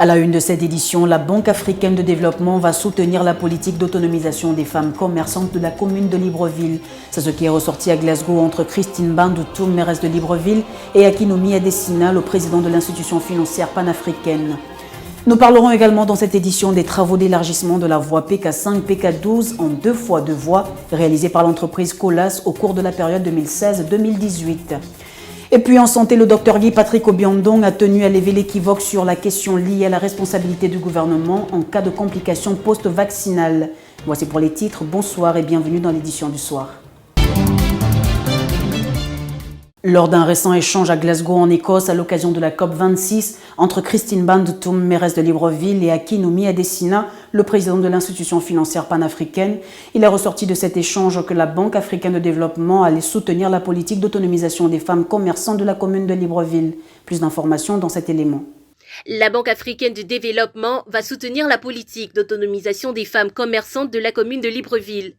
À la une de cette édition, la Banque africaine de développement va soutenir la politique d'autonomisation des femmes commerçantes de la commune de Libreville. C'est ce qui est ressorti à Glasgow entre Christine Bandoutoum, mairesse de Libreville, et Akinwumi Adesina, le président de l'institution financière panafricaine. Nous parlerons également dans cette édition des travaux d'élargissement de la voie PK5, PK12 en 2 fois 2 voies réalisés par l'entreprise Colas au cours de la période 2016-2018. Et puis en santé, le docteur Guy Patrick Obiandong a tenu à lever l'équivoque sur la question liée à la responsabilité du gouvernement en cas de complications post-vaccinales. Voici pour les titres. Bonsoir et bienvenue dans l'édition du soir. Lors d'un récent échange à Glasgow en Écosse à l'occasion de la COP26 entre Christine Bandoutoum, mairesse de Libreville, et Akinwumi Adesina, le président de l'institution financière panafricaine, il est ressorti de cet échange que la Banque africaine de développement allait soutenir la politique d'autonomisation des femmes commerçantes de la commune de Libreville. Plus d'informations dans cet élément. La Banque africaine de développement va soutenir la politique d'autonomisation des femmes commerçantes de la commune de Libreville.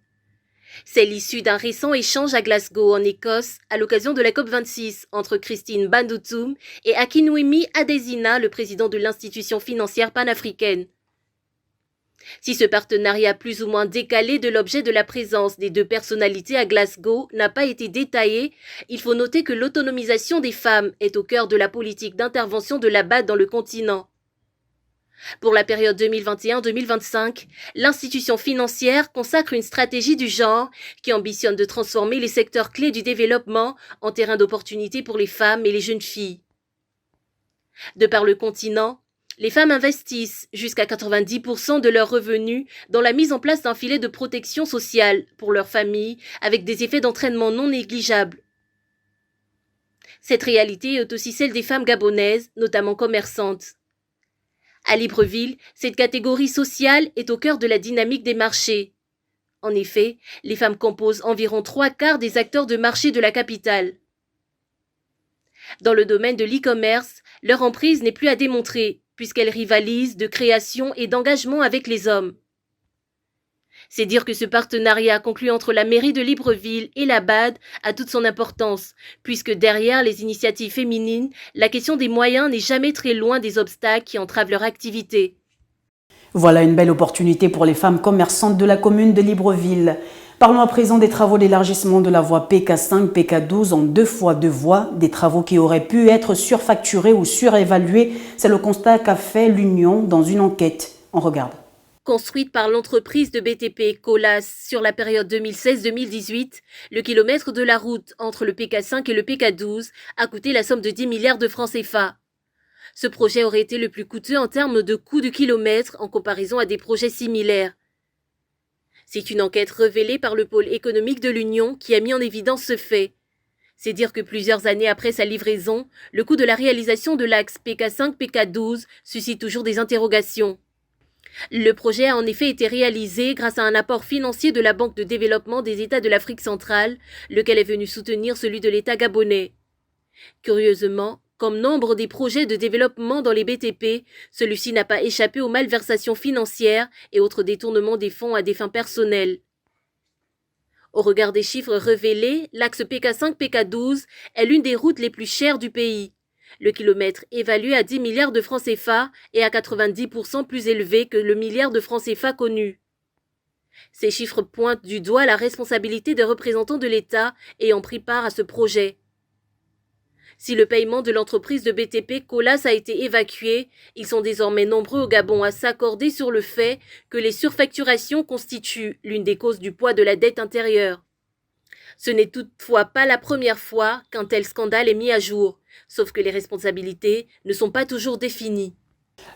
C'est l'issue d'un récent échange à Glasgow, en Écosse, à l'occasion de la COP26 entre Christine Bandoutoum et Akinwumi Adesina, le président de l'institution financière panafricaine. Si ce partenariat plus ou moins décalé de l'objet de la présence des deux personnalités à Glasgow n'a pas été détaillé, il faut noter que l'autonomisation des femmes est au cœur de la politique d'intervention de la BAD dans le continent. Pour la période 2021-2025, l'institution financière consacre une stratégie du genre qui ambitionne de transformer les secteurs clés du développement en terrain d'opportunités pour les femmes et les jeunes filles. De par le continent, les femmes investissent jusqu'à 90% de leurs revenus dans la mise en place d'un filet de protection sociale pour leurs familles avec des effets d'entraînement non négligeables. Cette réalité est aussi celle des femmes gabonaises, notamment commerçantes. À Libreville, cette catégorie sociale est au cœur de la dynamique des marchés. En effet, les femmes composent environ 3/4 des acteurs de marché de la capitale. Dans le domaine de l'e-commerce, leur emprise n'est plus à démontrer, puisqu'elles rivalisent de création et d'engagement avec les hommes. C'est dire que ce partenariat conclu entre la mairie de Libreville et la BAD a toute son importance, puisque derrière les initiatives féminines, la question des moyens n'est jamais très loin des obstacles qui entravent leur activité. Voilà une belle opportunité pour les femmes commerçantes de la commune de Libreville. Parlons à présent des travaux d'élargissement de la voie PK5, PK12 en 2 fois 2 voies, des travaux qui auraient pu être surfacturés ou surévalués. C'est le constat qu'a fait l'Union dans une enquête. On regarde. Construite par l'entreprise de BTP Colas sur la période 2016-2018, le kilomètre de la route entre le PK5 et le PK12 a coûté la somme de 10 milliards de francs CFA. Ce projet aurait été le plus coûteux en termes de coût du kilomètre en comparaison à des projets similaires. C'est une enquête révélée par le pôle économique de l'Union qui a mis en évidence ce fait. C'est dire que plusieurs années après sa livraison, le coût de la réalisation de l'axe PK5-PK12 suscite toujours des interrogations. Le projet a en effet été réalisé grâce à un apport financier de la Banque de développement des États de l'Afrique centrale, lequel est venu soutenir celui de l'État gabonais. Curieusement, comme nombre des projets de développement dans les BTP, celui-ci n'a pas échappé aux malversations financières et autres détournements des fonds à des fins personnelles. Au regard des chiffres révélés, l'axe PK5-PK12 est l'une des routes les plus chères du pays. Le kilomètre évalué à 10 milliards de francs CFA est à 90% plus élevé que le milliard de francs CFA connu. Ces chiffres pointent du doigt la responsabilité des représentants de l'État ayant pris part à ce projet. Si le paiement de l'entreprise de BTP Colas a été évacué, ils sont désormais nombreux au Gabon à s'accorder sur le fait que les surfacturations constituent l'une des causes du poids de la dette intérieure. Ce n'est toutefois pas la première fois qu'un tel scandale est mis à jour, sauf que les responsabilités ne sont pas toujours définies.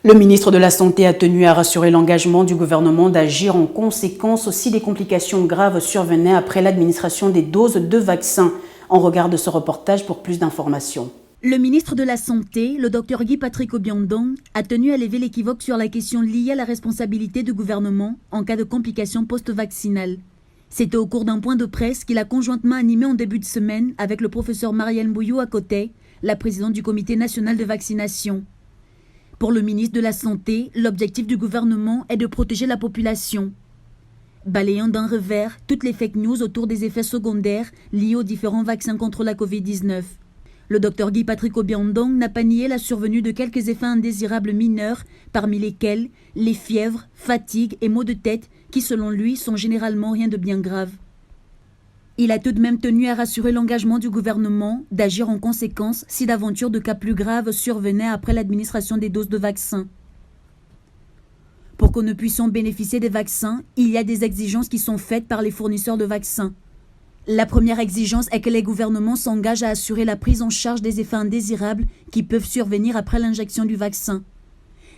Le ministre de la Santé a tenu à rassurer l'engagement du gouvernement d'agir en conséquence si des complications graves survenaient après l'administration des doses de vaccins. On regarde ce reportage pour plus d'informations. Le ministre de la Santé, le docteur Guy Patrick Obiandong, a tenu à lever l'équivoque sur la question liée à la responsabilité du gouvernement en cas de complications post-vaccinales. C'était au cours d'un point de presse qu'il a conjointement animé en début de semaine avec le professeur Marielle Mbouyo à côté, la présidente du comité national de vaccination. Pour le ministre de la Santé, l'objectif du gouvernement est de protéger la population. Balayant d'un revers toutes les fake news autour des effets secondaires liés aux différents vaccins contre la Covid-19. Le docteur Guy Patrick Obiandong n'a pas nié la survenue de quelques effets indésirables mineurs, parmi lesquels les fièvres, fatigues et maux de tête qui, selon lui, sont généralement rien de bien grave. Il a tout de même tenu à rassurer l'engagement du gouvernement d'agir en conséquence si d'aventure de cas plus graves survenaient après l'administration des doses de vaccins. Pour que nous puissions bénéficier des vaccins, il y a des exigences qui sont faites par les fournisseurs de vaccins. La première exigence est que les gouvernements s'engagent à assurer la prise en charge des effets indésirables qui peuvent survenir après l'injection du vaccin.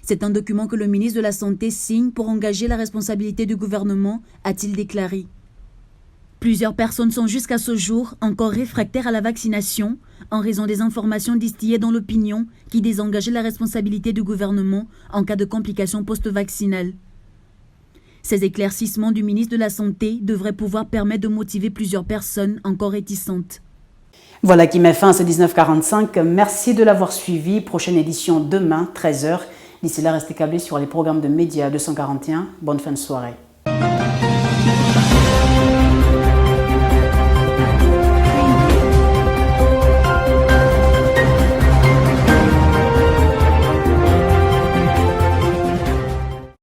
C'est un document que le ministre de la Santé signe pour engager la responsabilité du gouvernement, a-t-il déclaré. Plusieurs personnes sont jusqu'à ce jour encore réfractaires à la vaccination en raison des informations distillées dans l'opinion qui désengageaient la responsabilité du gouvernement en cas de complications post-vaccinales. Ces éclaircissements du ministre de la Santé devraient pouvoir permettre de motiver plusieurs personnes encore réticentes. Voilà qui met fin à ce 1945. Merci de l'avoir suivi. Prochaine édition demain, 13h. D'ici là, restez câblés sur les programmes de Média 241. Bonne fin de soirée.